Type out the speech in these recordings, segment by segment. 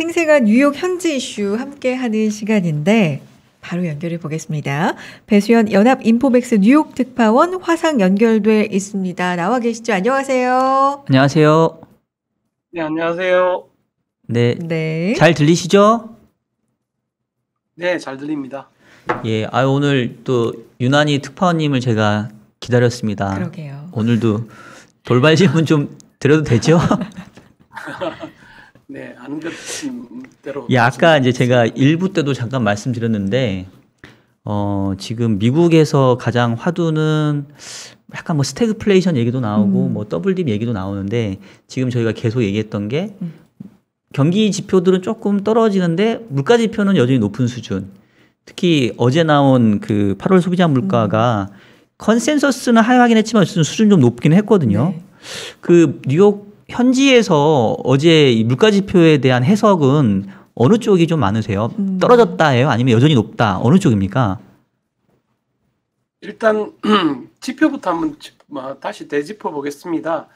생생한 뉴욕 현지 이슈 함께하는 시간인데 바로 연결해 보겠습니다. 배수연 연합인포맥스 뉴욕 특파원 화상 연결돼 있습니다. 나와 계시죠? 안녕하세요. 안녕하세요. 네, 안녕하세요. 네. 네. 잘 들리시죠? 네, 잘 들립니다. 예. 오늘 또 유난히 특파원님을 제가 기다렸습니다. 그러게요. 오늘도 돌발 질문 좀 드려도 되죠? 네, 아는 것대로. 예, 아까 이제 제가 1부 때도 잠깐 말씀드렸는데, 지금 미국에서 가장 화두는 약간 뭐 스태그플레이션 얘기도 나오고, 뭐 더블딥 얘기도 나오는데, 지금 저희가 계속 얘기했던 게, 경기 지표들은 조금 떨어지는데, 물가 지표는 여전히 높은 수준. 특히 어제 나온 그 8월 소비자 물가가 컨센서스는 하락하긴 했지만 수준 좀 높긴 했거든요. 네. 그 뉴욕 현지에서 어제 이 물가 지표에 대한 해석은 어느 쪽이 좀 많으세요? 떨어졌다예요? 아니면 여전히 높다? 어느 쪽입니까? 일단 지표부터 한번 다시 되짚어 보겠습니다.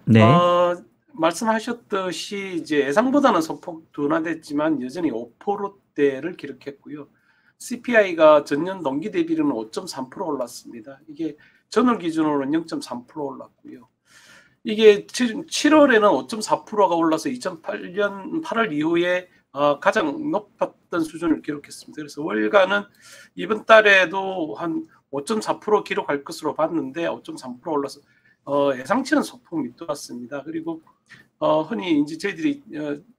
네. 말씀하셨듯이 이제 예상보다는 소폭 둔화됐지만 여전히 5%대를 기록했고요. CPI가 전년 동기 대비로는 5.3% 올랐습니다. 이게 전월 기준으로는 0.3% 올랐고요. 이게 7월에는 5.4%가 올라서 2008년 8월 이후에 가장 높았던 수준을 기록했습니다. 그래서 월가는 이번 달에도 한 5.4% 기록할 것으로 봤는데 5.3% 올라서 예상치는 소폭 밑돌았습니다. 그리고 흔히 이제 저희들이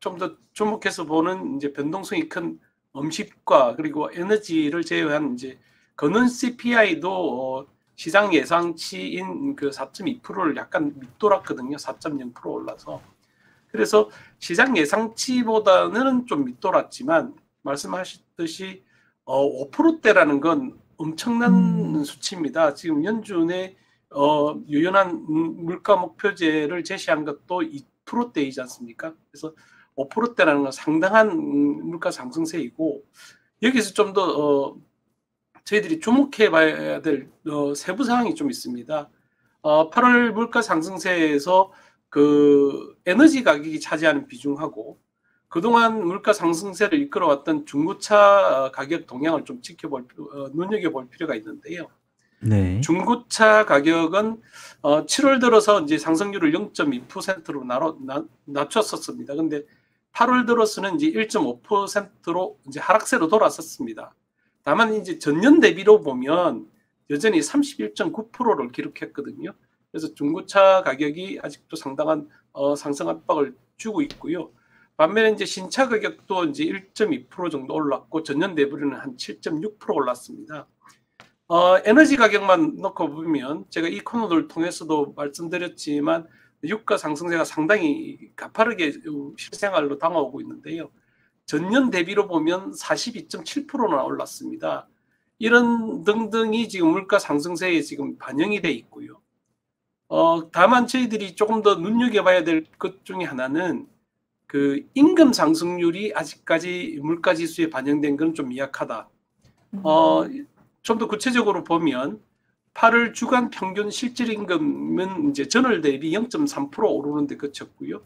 좀 더 주목해서 보는 이제 변동성이 큰 음식과 그리고 에너지를 제외한 이제 거는 CPI도 시장 예상치인 그 4.2%를 약간 밑돌았거든요. 4.0% 올라서. 그래서 시장 예상치보다는 좀 밑돌았지만 말씀하셨듯이 5%대라는 건 엄청난 수치입니다. 지금 연준의 유연한 물가 목표제를 제시한 것도 2%대이지 않습니까? 그래서 5%대라는 건 상당한 물가 상승세이고 여기서 좀 더 저희들이 주목해 봐야 될 세부 사항이 좀 있습니다. 8월 물가 상승세에서 그 에너지 가격이 차지하는 비중하고 그동안 물가 상승세를 이끌어왔던 중고차 가격 동향을 좀 눈여겨볼 필요가 있는데요. 네. 중고차 가격은 7월 들어서 이제 상승률을 0.2%로 낮췄었습니다. 근데 8월 들어서는 이제 1.5%로 이제 하락세로 돌아섰습니다. 다만 이제 전년 대비로 보면 여전히 31.9%를 기록했거든요. 그래서 중고차 가격이 아직도 상당한 상승 압박을 주고 있고요. 반면에 이제 신차 가격도 이제 1.2% 정도 올랐고 전년 대비로는 한 7.6% 올랐습니다. 에너지 가격만 놓고 보면 제가 이 코너를 통해서도 말씀드렸지만 유가 상승세가 상당히 가파르게 실생활로 다가오고 있는데요. 전년 대비로 보면 42.7%나 올랐습니다. 이런 등등이 지금 물가 상승세에 지금 반영이 돼 있고요. 다만 저희들이 조금 더 눈여겨봐야 될 것 중에 하나는 그 임금 상승률이 아직까지 물가 지수에 반영된 건 좀 미약하다. 좀 더 구체적으로 보면 8월 주간 평균 실질 임금은 이제 전월 대비 0.3% 오르는 데 그쳤고요.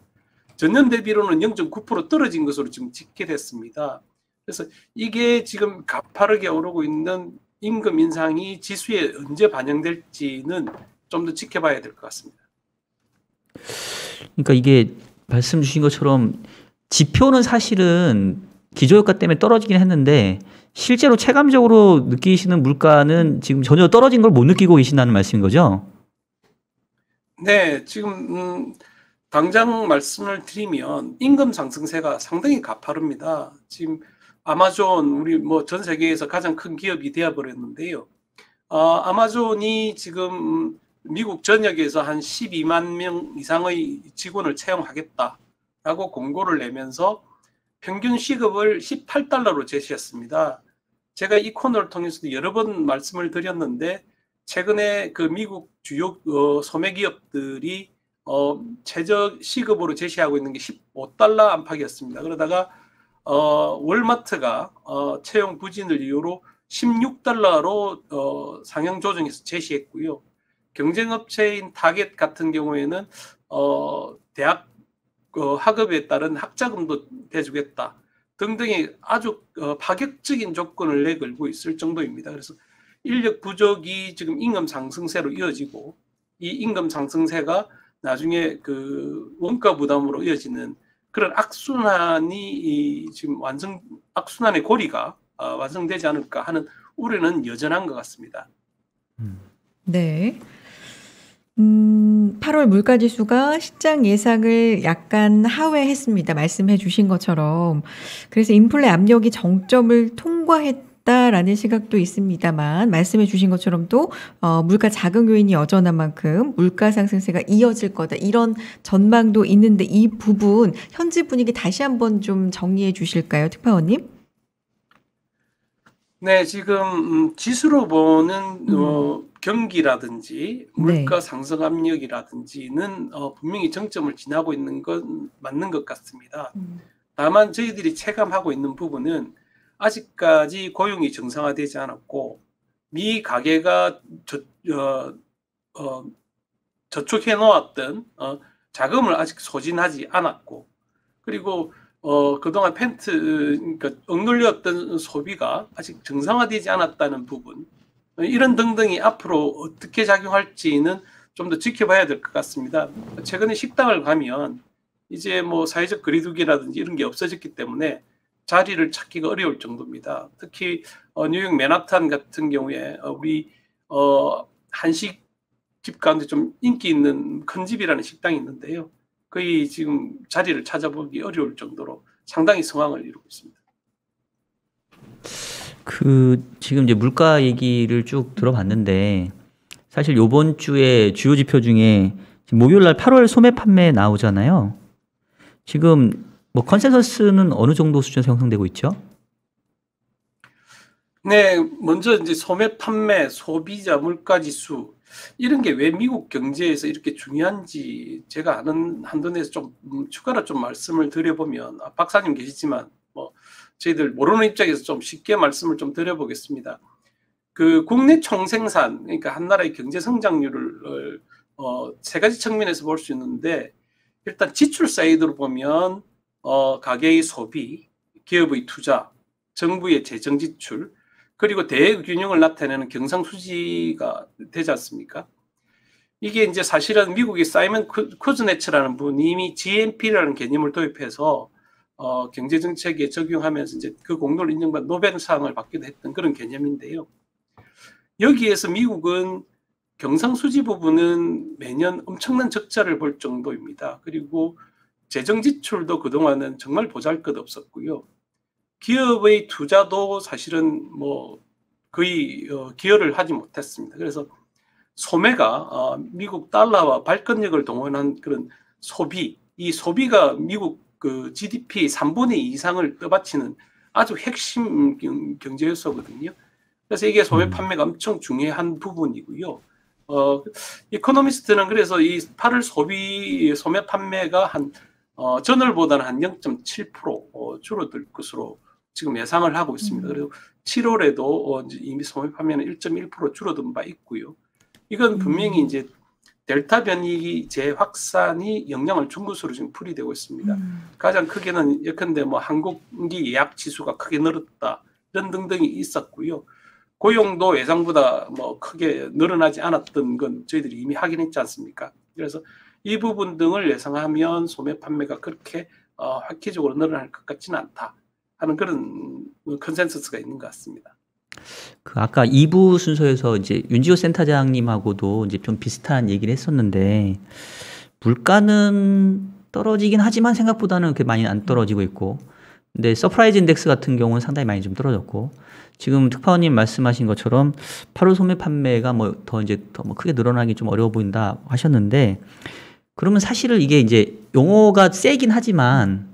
전년 대비로는 0.9% 떨어진 것으로 지금 집계됐습니다. 그래서 이게 지금 가파르게 오르고 있는 임금 인상이 지수에 언제 반영될지는 좀 더 지켜봐야 될 것 같습니다. 그러니까 이게 말씀 주신 것처럼 지표는 사실은 기저효과 때문에 떨어지긴 했는데 실제로 체감적으로 느끼시는 물가는 지금 전혀 떨어진 걸 못 느끼고 계신다는 말씀인 거죠? 네, 지금 당장 말씀을 드리면 임금 상승세가 상당히 가파릅니다. 지금 아마존 우리 뭐 전 세계에서 가장 큰 기업이 되어버렸는데요. 아마존이 지금 미국 전역에서 한 12만 명 이상의 직원을 채용하겠다라고 공고를 내면서 평균 시급을 $18로 제시했습니다. 제가 이 코너를 통해서도 여러 번 말씀을 드렸는데 최근에 그 미국 주요 소매 기업들이 최저 시급으로 제시하고 있는 게 $15 안팎이었습니다. 그러다가 월마트가 채용 부진을 이유로 $16로 상향 조정해서 제시했고요. 경쟁업체인 타겟 같은 경우에는 대학 학업에 따른 학자금도 대주겠다 등등의 아주 파격적인 조건을 내걸고 있을 정도입니다. 그래서 인력 부족이 지금 임금 상승세로 이어지고 이 임금 상승세가 나중에 그 원가 부담으로 이어지는 그런 악순환이 지금 악순환의 고리가 완성되지 않을까 하는 우려는 여전한 것 같습니다. 네. 8월 물가지수가 시장 예상을 약간 하회했습니다. 말씀해 주신 것처럼. 그래서 인플레 압력이 정점을 통과했다라는 시각도 있습니다만 말씀해 주신 것처럼 또 물가 자극 요인이 여전한 만큼 물가 상승세가 이어질 거다. 이런 전망도 있는데 이 부분 현지 분위기 다시 한번 좀 정리해 주실까요? 특파원님? 네, 지금 지수로 보는 경기라든지 물가 상승 압력이라든지는 분명히 정점을 지나고 있는 건 맞는 것 같습니다. 다만 저희들이 체감하고 있는 부분은 아직까지 고용이 정상화되지 않았고 미 가계가 저축해 놓았던 자금을 아직 소진하지 않았고 그리고 그동안 그러니까 억눌렸던 소비가 아직 정상화되지 않았다는 부분 이런 등등이 앞으로 어떻게 작용할지는 좀 더 지켜봐야 될 것 같습니다. 최근에 식당을 가면 이제 뭐 사회적 거리두기라든지 이런 게 없어졌기 때문에 자리를 찾기가 어려울 정도입니다. 특히 뉴욕 맨하탄 같은 경우에 우리 한식집 가운데 좀 인기 있는 큰 집이라는 식당이 있는데요. 거의 지금 자리를 찾아보기 어려울 정도로 상당히 상황을 이루고 있습니다. 지금 이제 물가 얘기를 쭉 들어봤는데 사실 이번 주에 주요 지표 중에 지금 목요일 날 8월 소매 판매 나오잖아요. 지금 뭐 컨센서스는 어느 정도 수준에서 형성되고 있죠? 네, 먼저 이제 소매 판매, 소비자 물가 지수 이런 게 왜 미국 경제에서 이렇게 중요한지 제가 아는 한도 내에서 좀 추가로 좀 말씀을 드려보면 박사님 계시지만 뭐 저희들 모르는 입장에서 좀 쉽게 말씀을 좀 드려보겠습니다. 그 국내 총생산 그러니까 한 나라의 경제 성장률을 세 가지 측면에서 볼 수 있는데 일단 지출 사이드로 보면 가계의 소비, 기업의 투자, 정부의 재정 지출 그리고 대균형을 나타내는 경상수지가 되지 않습니까? 이게 이제 사실은 미국의 사이먼 쿠즈네츠라는 분이 이미 GNP라는 개념을 도입해서 경제정책에 적용하면서 이제 그 공로를 인정받은 노벨상을 받기도 했던 그런 개념인데요. 여기에서 미국은 경상수지 부분은 매년 엄청난 적자를 볼 정도입니다. 그리고 재정 지출도 그동안은 정말 보잘것없었고요. 기업의 투자도 사실은 뭐 거의 기여를 하지 못했습니다. 그래서 소매가 미국 달러와 발권력을 동원한 그런 소비, 이 소비가 미국 그 GDP 3분의 2 이상을 떠받치는 아주 핵심 경제 요소거든요. 그래서 이게 소매 판매가 엄청 중요한 부분이고요. 이코노미스트는 그래서 이 8월 소매 판매가 한 전월보다는 한 0.7% 줄어들 것으로 지금 예상을 하고 있습니다. 그리고 7월에도 이미 소매 판매는 1.1% 줄어든 바 있고요. 이건 분명히 이제 델타 변이 재확산이 영향을 준 것으로 지금 풀이되고 있습니다. 가장 크게는 예컨대 뭐 항공기 예약 지수가 크게 늘었다 이런 등등이 있었고요. 고용도 예상보다 뭐 크게 늘어나지 않았던 건 저희들이 이미 확인했지 않습니까? 그래서 이 부분 등을 예상하면 소매 판매가 그렇게 획기적으로 늘어날 것 같지는 않다 하는 그런 컨센서스가 있는 것 같습니다. 아까 2부 순서에서 이제 윤지호 센터장님하고도 이제 좀 비슷한 얘기를 했었는데 물가는 떨어지긴 하지만 생각보다는 그렇게 많이 안 떨어지고 있고 근데 서프라이즈 인덱스 같은 경우는 상당히 많이 좀 떨어졌고 지금 특파원님 말씀하신 것처럼 8월 소매 판매가 더 크게 늘어나기 좀 어려워 보인다 하셨는데 그러면 사실은 이게 이제 용어가 세긴 하지만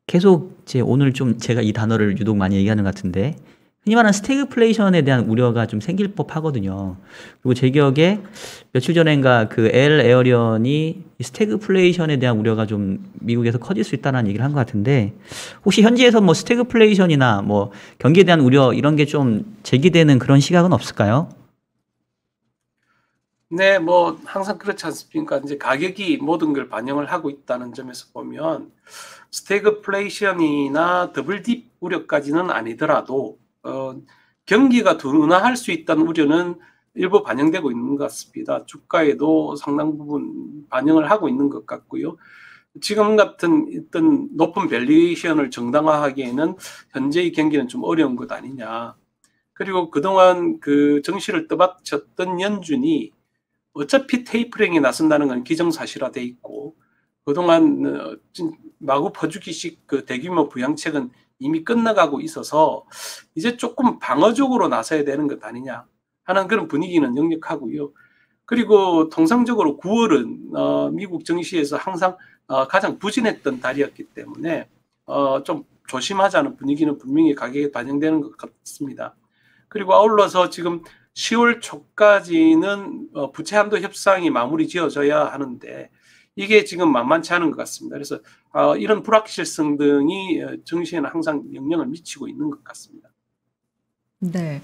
계속 이제 오늘 좀 제가 이 단어를 유독 많이 얘기하는 것 같은데 흔히 말하는 스태그플레이션에 대한 우려가 좀 생길 법하거든요. 그리고 제 기억에 며칠 전인가 그 엘 에어리언이 스태그플레이션에 대한 우려가 좀 미국에서 커질 수 있다는 얘기를 한 것 같은데 혹시 현지에서 뭐 스태그플레이션이나 뭐 경기에 대한 우려 이런 게 좀 제기되는 그런 시각은 없을까요? 네, 뭐 항상 그렇지 않습니까? 이제 가격이 모든 걸 반영을 하고 있다는 점에서 보면 스태그플레이션이나 더블딥 우려까지는 아니더라도 경기가 둔화할 수 있다는 우려는 일부 반영되고 있는 것 같습니다. 주가에도 상당 부분 반영을 하고 있는 것 같고요. 지금 같은 어떤 높은 밸류에이션을 정당화하기에는 현재의 경기는 좀 어려운 것 아니냐. 그리고 그동안 그 정시를 떠받쳤던 연준이 어차피 테이퍼링에 나선다는 건 기정사실화돼 있고 그동안 마구 퍼주기식 그 대규모 부양책은 이미 끝나가고 있어서 이제 조금 방어적으로 나서야 되는 것 아니냐 하는 그런 분위기는 역력하고요. 그리고 통상적으로 9월은 미국 증시에서 항상 가장 부진했던 달이었기 때문에 좀 조심하자는 분위기는 분명히 가격에 반영되는 것 같습니다. 그리고 아울러서 지금 10월 초까지는 부채 한도 협상이 마무리 지어져야 하는데 이게 지금 만만치 않은 것 같습니다. 그래서 이런 불확실성 등이 증시에는 항상 영향을 미치고 있는 것 같습니다. 네.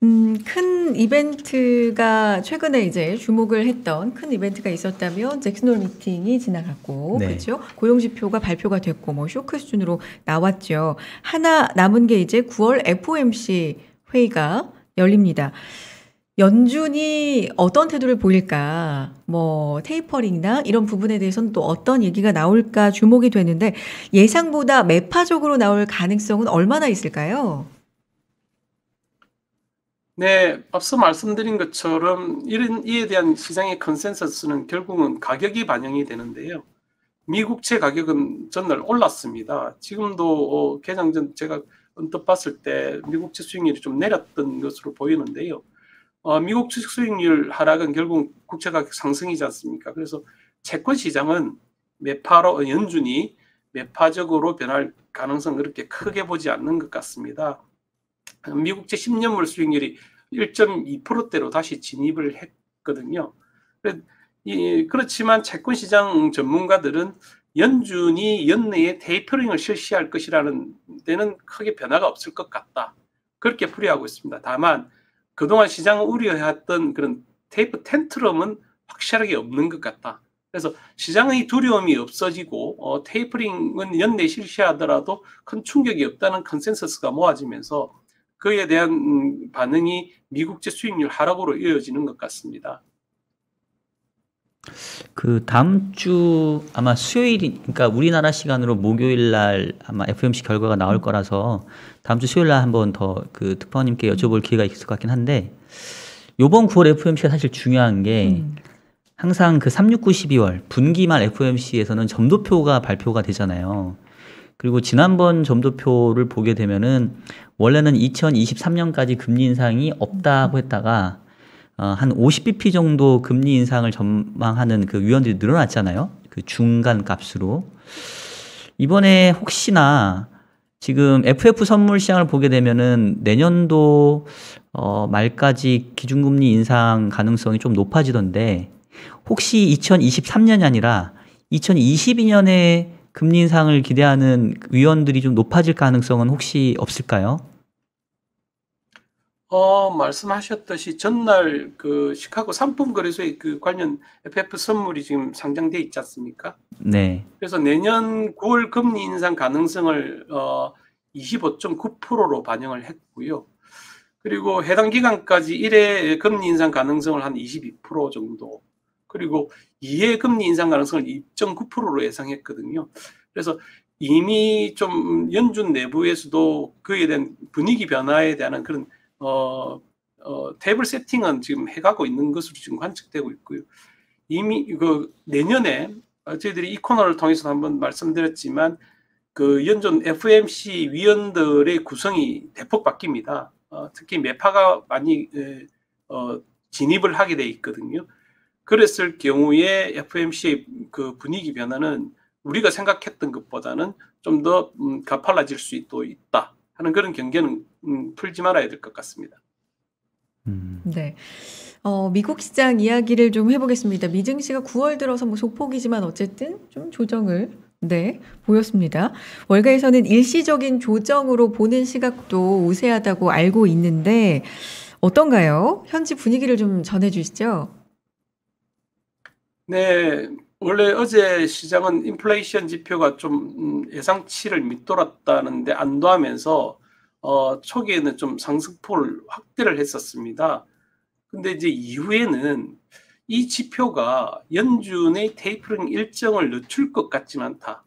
큰 이벤트가 최근에 이제 주목을 했던 큰 이벤트가 있었다면 잭슨 홀 미팅이 지나갔고, 네. 그렇죠? 고용 지표가 발표가 됐고, 뭐 쇼크 수준으로 나왔죠. 하나 남은 게 이제 9월 FOMC 회의가 열립니다. 연준이 어떤 태도를 보일까? 뭐 테이퍼링이나 이런 부분에 대해서는 또 어떤 얘기가 나올까 주목이 되는데 예상보다 매파적으로 나올 가능성은 얼마나 있을까요? 네, 앞서 말씀드린 것처럼 이에 대한 시장의 컨센서스는 결국은 가격이 반영이 되는데요. 미국채 가격은 전날 올랐습니다. 지금도 개장 전 제가 언뜻 봤을 때 미국채 수익률이 좀 내렸던 것으로 보이는데요. 미국채 수익률 하락은 결국 국채 가격 상승이지 않습니까? 그래서 채권 시장은 연준이 매파적으로 변할 가능성 그렇게 크게 보지 않는 것 같습니다. 미국채 10년물 수익률이 1.2%대로 다시 진입을 했거든요. 그렇지만 채권 시장 전문가들은 연준이 연내에 테이퍼링을 실시할 것이라는 데는 크게 변화가 없을 것 같다. 그렇게 풀이하고 있습니다. 다만 그동안 시장을 우려해왔던 그런 테이퍼 텐트럼은 확실하게 없는 것 같다. 그래서 시장의 두려움이 없어지고 테이퍼링은 연내에 실시하더라도 큰 충격이 없다는 컨센서스가 모아지면서 그에 대한 반응이 미국채 수익률 하락으로 이어지는 것 같습니다. 그 다음 주 아마 수요일이, 그러니까 우리나라 시간으로 목요일 날 아마 FOMC 결과가 나올 거라서 다음 주 수요일 날 한번 더 그 특파원님께 여쭤볼 기회가 있을 것 같긴 한데, 요번 9월 FOMC가 사실 중요한 게 항상 그 3, 6, 9, 12월 분기말 FOMC에서는 점도표가 발표가 되잖아요. 그리고 지난번 점도표를 보게 되면은 원래는 2023년까지 금리 인상이 없다고 했다가 한 50bp 정도 금리 인상을 전망하는 그 위원들이 늘어났잖아요. 그 중간 값으로. 이번에 혹시나 지금 FF 선물 시장을 보게 되면은 내년도 말까지 기준금리 인상 가능성이 좀 높아지던데, 혹시 2023년이 아니라 2022년에 금리 인상을 기대하는 위원들이 좀 높아질 가능성은 혹시 없을까요? 말씀하셨듯이 전날 그 시카고 상품거래소의 그 관련 FF 선물이 지금 상장돼 있지 않습니까? 네. 그래서 내년 9월 금리 인상 가능성을 25.9%로 반영을 했고요. 그리고 해당 기간까지 1회 금리 인상 가능성을 한 22% 정도, 그리고 2회 금리 인상 가능성을 2.9%로 예상했거든요. 그래서 이미 좀 연준 내부에서도 그에 대한 분위기 변화에 대한 그런 테이블 세팅은 지금 해가고 있는 것으로 지금 관측되고 있고요. 이미 그 내년에 저희들이 이 코너를 통해서 한번 말씀드렸지만 그 연준 FOMC 위원들의 구성이 대폭 바뀝니다. 특히 매파가 많이 진입을 하게 돼 있거든요. 그랬을 경우에 FOMC의 그 분위기 변화는 우리가 생각했던 것보다는 좀 더 가팔라질 수도 있다 하는 그런 경계는 풀지 말아야 될 것 같습니다. 네. 미국 시장 이야기를 좀 해보겠습니다. 미증시가 9월 들어서 뭐 소폭이지만 어쨌든 좀 조정을 보였습니다. 월가에서는 일시적인 조정으로 보는 시각도 우세하다고 알고 있는데 어떤가요? 현지 분위기를 좀 전해주시죠. 네, 원래 어제 시장은 인플레이션 지표가 좀 예상치를 밑돌았다는데 안도하면서 초기에는 좀 상승폭을 확대를 했었습니다. 근데 이제 이후에는 이 지표가 연준의 테이퍼링 일정을 늦출 것 같지는 않다.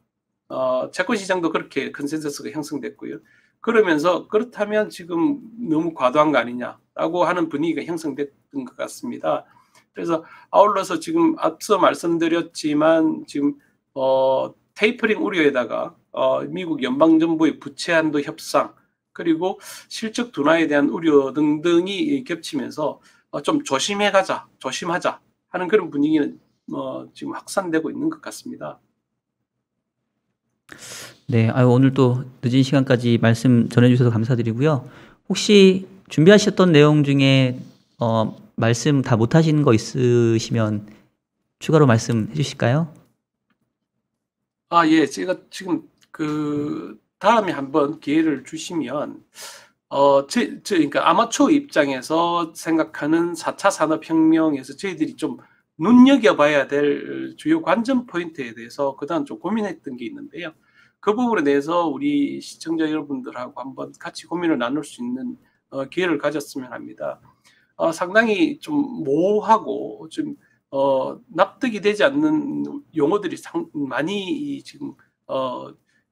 채권 시장도 그렇게 컨센서스가 형성됐고요. 그러면서 그렇다면 지금 너무 과도한 거 아니냐라고 하는 분위기가 형성됐던 것 같습니다. 그래서 아울러서 지금 앞서 말씀드렸지만 지금 테이퍼링 우려에다가 미국 연방정부의 부채 한도 협상 그리고 실적 둔화에 대한 우려 등등이 겹치면서 좀 조심하자 하는 그런 분위기는 지금 확산되고 있는 것 같습니다. 네, 오늘 또 늦은 시간까지 말씀 전해주셔서 감사드리고요. 혹시 준비하셨던 내용 중에 말씀 다 못하신 거 있으시면 추가로 말씀해 주실까요? 예, 제가 지금 다음에 한번 기회를 주시면 그러니까 아마추어 입장에서 생각하는 4차 산업혁명에서 저희들이 좀 눈여겨봐야 될 주요 관전 포인트에 대해서 그동안 좀 고민했던 게 있는데요. 그 부분에 대해서 우리 시청자 여러분들하고 한번 같이 고민을 나눌 수 있는 기회를 가졌으면 합니다. 상당히 좀 모호하고 좀 납득이 되지 않는 용어들이 많이 지금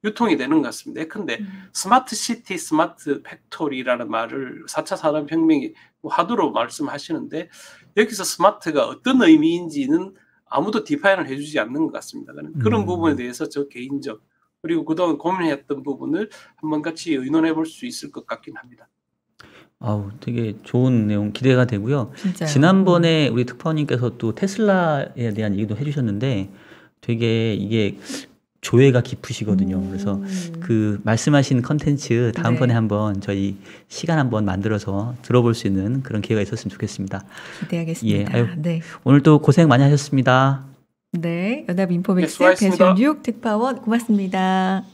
유통이 되는 것 같습니다. 예컨대 스마트 시티, 스마트 팩토리라는 말을 4차 산업혁명이 하도록 말씀하시는데 여기서 스마트가 어떤 의미인지는 아무도 디파인을 해주지 않는 것 같습니다. 그런 부분에 대해서 저 개인적 그리고 그동안 고민했던 부분을 한번 같이 의논해 볼 수 있을 것 같긴 합니다. 되게 좋은 내용 기대가 되고요. 진짜요. 지난번에 우리 특파원님께서 또 테슬라에 대한 얘기도 해주셨는데 되게 이게 조예가 깊으시거든요. 그래서 그 말씀하신 컨텐츠 다음번에 네. 한번 저희 시간 한번 만들어서 들어볼 수 있는 그런 기회가 있었으면 좋겠습니다. 기대하겠습니다. 예, 네. 오늘 또 고생 많이 하셨습니다. 네. 연합 인포맥스 수고하셨습니다. 배수연 뉴욕 특파원 고맙습니다.